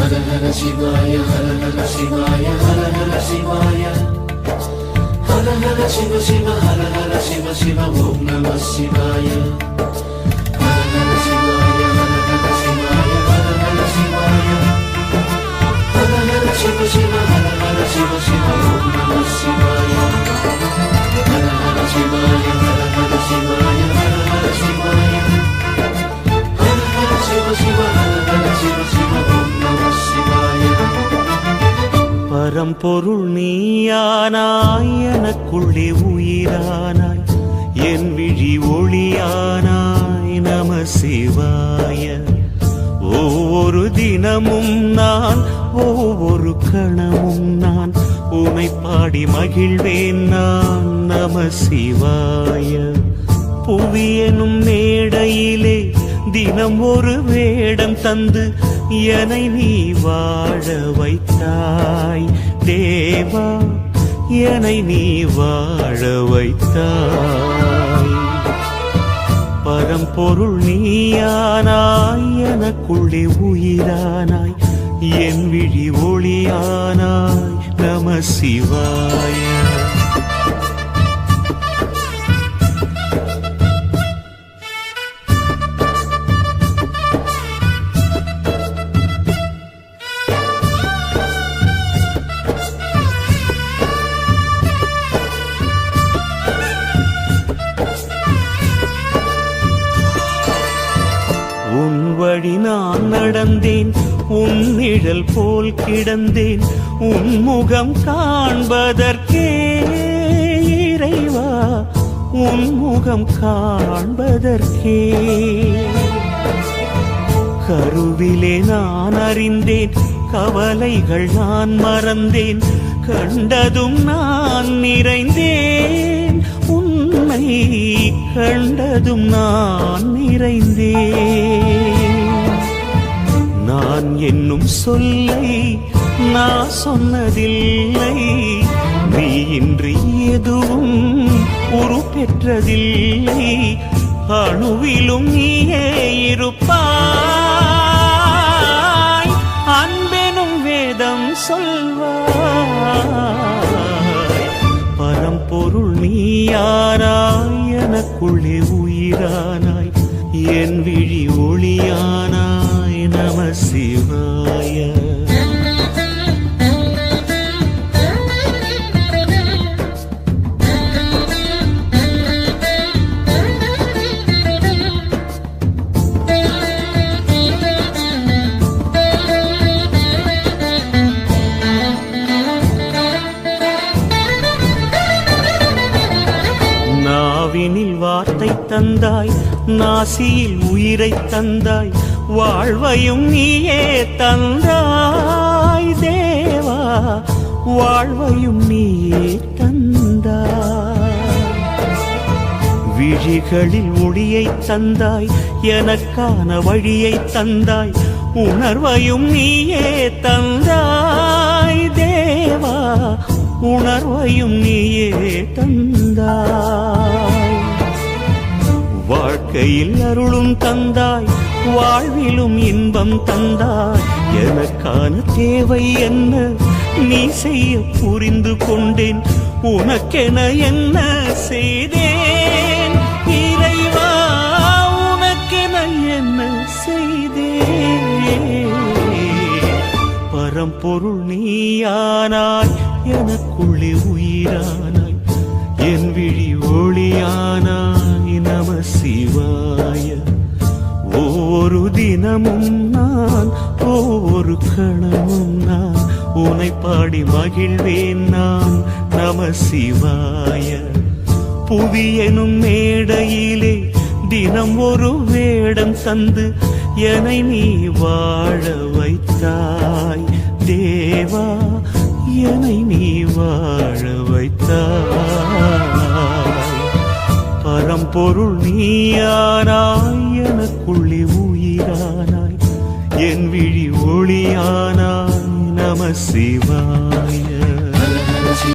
ஹர ஹர சிவாய ஹர ஹர சிவாய ஹர ஹர சிவாய ஹர ஹர சிவ சிவ ஹர ஹர சிவ சிவ ஓம் நம சிவாய ஹர ஹர சிவாய ஹர ஹர சிவாய ஹர ஹர சிவாய ஹர ஹர சிவ சிவ ஹர ஹர சிவ சிவ ஓம் நம சிவாய ஹர ஹர சிவாய ஹர ஹர சிவாய ஹர ஹர சிவாய ஹர ஹர சிவ சிவ ஹர ஹர சிவ சிவ ஓம் நம சிவாய. பரம்பொருள் நீயானாய், எனக்குள்ளே உயிரானாய், என் விழி ஒளியானாய், நம சிவாய. ஒவ்வொரு தினமும் நான், ஒவ்வொரு கணமும் நான் உனை பாடி மகிழ்வேன் நான், நம சிவாய. புவியனும் மேடையிலே தினம் ஒரு வேடம் தந்து என்னை நீ வாழ வைத்தாய் தேவா, என்னை நீ வாழ வைத்தாய். பரம்பொருள் நீயானாய், எனக்குள்ளே உயிரானாய், என் விழி ஒளியானாய், நம சிவாய. உன் வழி நான் நடந்தேன், உன் நிழல் போல் கிடந்தேன், உன் முகம் காண்பதற்கே இறைவா, உன் முகம் காண்பதற்கே. கருவிலே நான் அறிந்தேன், கவலைகள் நான் மறந்தேன், கண்டதும் நான் நிறைந்தேன், உன்னை கண்டதும் நான் நிறைந்தேன். நான் என்னும் சொல்லை நான் சொன்னதில்லை, நீ இன்றி எதுவும் உருப்பெற்றதில்லை, அணுவிலும் நீயே இருப்பாய், அன்பெனும் வேதம் சொல்வாய். பரம்பொருள் நீயானாய், எனக்குள்ளே உயிரானாய், என் விழி ஒளியானாய், நம சிவாய. நாவினில் வார்த்தை தந்தாய், நாசியில் உயிரை தந்தாய், வாழ்வையும் நீயே தந்தாய் தேவா, வாழ்வையும் நீயே தந்தாய். விழிகளில் ஒளியை தந்தாய், எனக்கான வழியை தந்தாய், உணர்வையும் நீயே தந்தாய் தேவா, உணர்வையும் நீயே தந்தாய். வாழ்க்கையில் அருளும் தந்தாய், வாழ்விலும் இன்பம் தந்தாய், எனக்கான தேவை என்ன நீ செய்ய புரிந்து கொண்டேன், உனக்கென என்ன செய்தேன் இறைவா, உனக்கென என்ன செய்தேன். பரம்பொருள் நீயானாய், எனக்குள்ளே உயிரானாய், என் விழி ஒளியானாய், நம சிவாய. ஒவ்வொரு தினமும் நான், ஒவ்வொரு கணமும் நான் உனை பாடி மகிழ்வேன் நான், நம சிவாய. புவியனும் மேடையிலே தினம் ஒரு வேடம் தந்து என்னை நீ வாழ வைத்தாய் தேவா, என்னை நீ வாழ வைத்தாய். பரம்பொருள் நீயானாய், எனக்குள்ளே உயிரானாய், என் விழி ஒளியானாய், நம சிவாய.